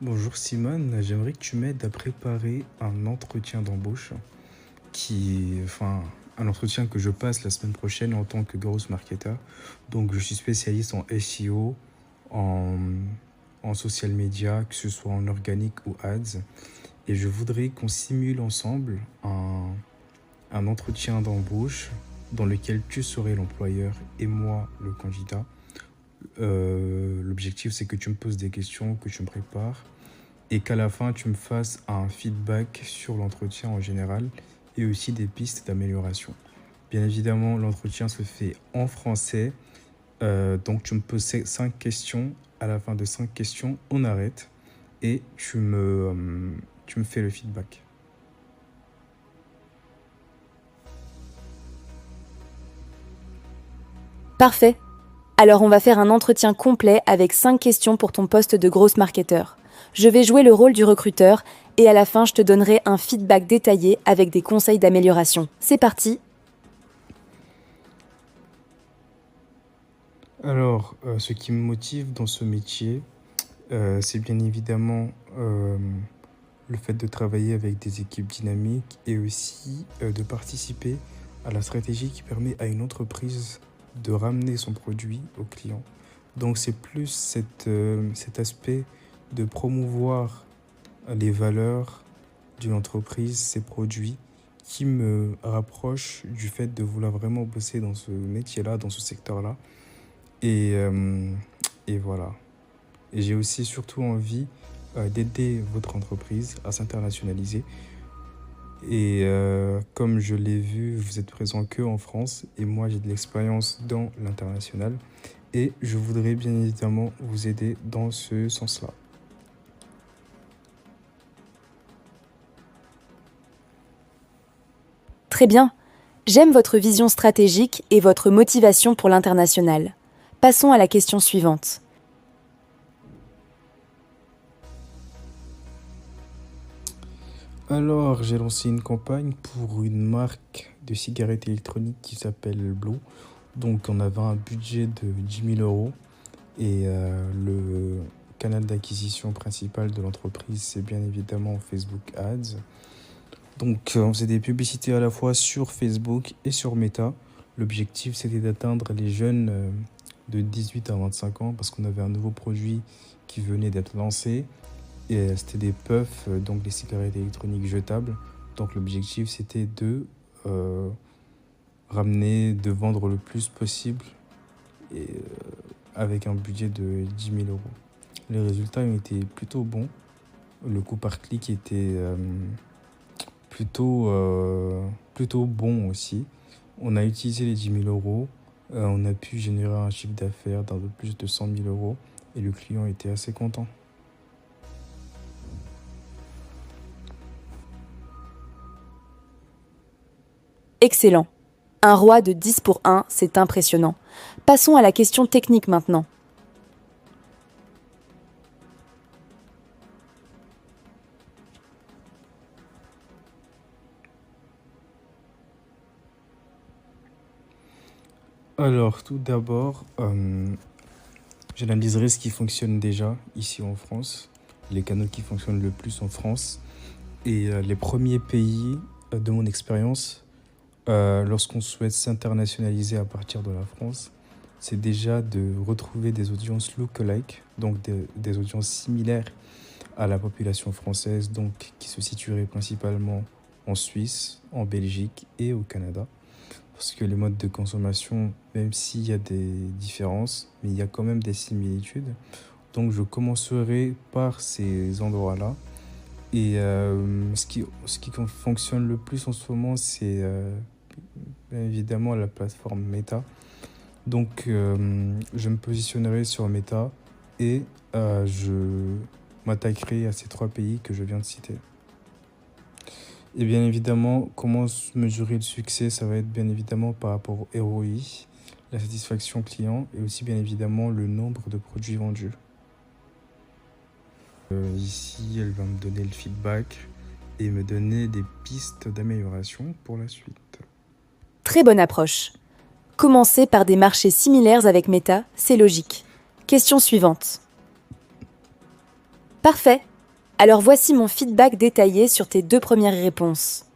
Bonjour Simone, j'aimerais que tu m'aides à préparer un entretien d'embauche un entretien que je passe la semaine prochaine en tant que growth marketer. Donc, je suis spécialiste en SEO, en, en social media, que ce soit en organique ou ads. Et je voudrais qu'on simule ensemble un entretien d'embauche dans lequel tu serais l'employeur et moi le candidat. L'objectif, c'est que tu me poses des questions, que tu me prépares et qu'à la fin, tu me fasses un feedback sur l'entretien en général et aussi des pistes d'amélioration. Bien évidemment, l'entretien se fait en français, donc tu me poses 5 questions. À la fin de 5 questions, on arrête et tu me fais le feedback. Parfait. Alors on va faire un entretien complet avec 5 questions pour ton poste de grosse marketeur. Je vais jouer le rôle du recruteur et à la fin je te donnerai un feedback détaillé avec des conseils d'amélioration. C'est parti. Alors, ce qui me motive dans ce métier, c'est bien évidemment le fait de travailler avec des équipes dynamiques et aussi de participer à la stratégie qui permet à une entreprise de ramener son produit au client. Donc c'est plus cet aspect de promouvoir les valeurs d'une entreprise, ses produits, qui me rapproche du fait de vouloir vraiment bosser dans ce métier-là, dans ce secteur-là. Et, euh, et voilà. Et j'ai aussi surtout envie d'aider votre entreprise à s'internationaliser. Et comme je l'ai vu, vous êtes présent que en France et moi j'ai de l'expérience dans l'international. Et je voudrais bien évidemment vous aider dans ce sens-là. Très bien. J'aime votre vision stratégique et votre motivation pour l'international. Passons à la question suivante. Alors, j'ai lancé une campagne pour une marque de cigarettes électroniques qui s'appelle Blue. Donc, on avait un budget de 10 000 € et le canal d'acquisition principal de l'entreprise, c'est bien évidemment Facebook Ads. Donc, on faisait des publicités à la fois sur Facebook et sur Meta. L'objectif, c'était d'atteindre les jeunes de 18 à 25 ans parce qu'on avait un nouveau produit qui venait d'être lancé. Et c'était des puffs, donc des cigarettes électroniques jetables. Donc, l'objectif, c'était de de vendre le plus possible et, avec un budget de 10 000 €. Les résultats ont été plutôt bons. Le coût par clic était plutôt bon aussi. On a utilisé les 10 000 €. On a pu générer un chiffre d'affaires d'un peu plus de 100 000 € et le client était assez content. Excellent. Un roi de 10 pour 1, c'est impressionnant. Passons à la question technique maintenant. Alors, tout d'abord, j'analyserai ce qui fonctionne déjà ici en France, les canaux qui fonctionnent le plus en France. Et les premiers pays de mon expérience, lorsqu'on souhaite s'internationaliser à partir de la France, c'est déjà de retrouver des audiences lookalike, donc des audiences similaires à la population française, donc qui se situerait principalement en Suisse, en Belgique et au Canada. Parce que les modes de consommation, même s'il y a des différences, mais il y a quand même des similitudes. Donc je commencerai par ces endroits-là. Et ce qui fonctionne le plus en ce moment, c'est bien évidemment la plateforme Meta. Donc je me positionnerai sur Meta et je m'attaquerai à ces 3 pays que je viens de citer. Et bien évidemment, comment mesurer le succès? Ça va être bien évidemment par rapport au ROI, la satisfaction client et aussi bien évidemment le nombre de produits vendus. Ici, elle va me donner le feedback et me donner des pistes d'amélioration pour la suite. Très bonne approche. Commencer par des marchés similaires avec Meta, c'est logique. Question suivante. Parfait. Alors voici mon feedback détaillé sur tes 2 premières réponses.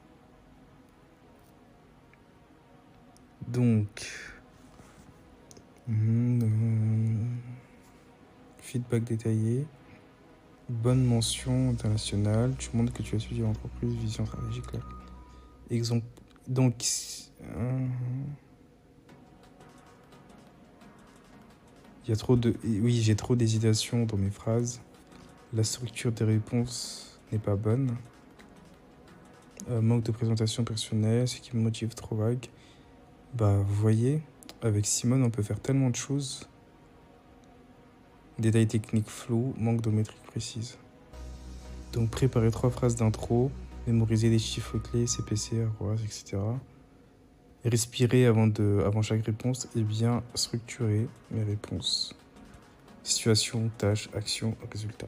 Donc, feedback détaillé, bonne mention internationale, tu montres que tu as suivi l'entreprise, vision stratégique là. Exemple, donc, oui, j'ai trop d'hésitation dans mes phrases. La structure des réponses n'est pas bonne. Manque de présentation personnelle, ce qui me motive trop vague. Bah, vous voyez, avec Simone, on peut faire tellement de choses. Détails techniques flous, manque de métrique précise. Donc, préparer 3 phrases d'intro, mémoriser les chiffres clés, CPC, ROAS, etc. Respirer avant chaque réponse et bien structurer mes réponses. Situation, tâche, action, résultat.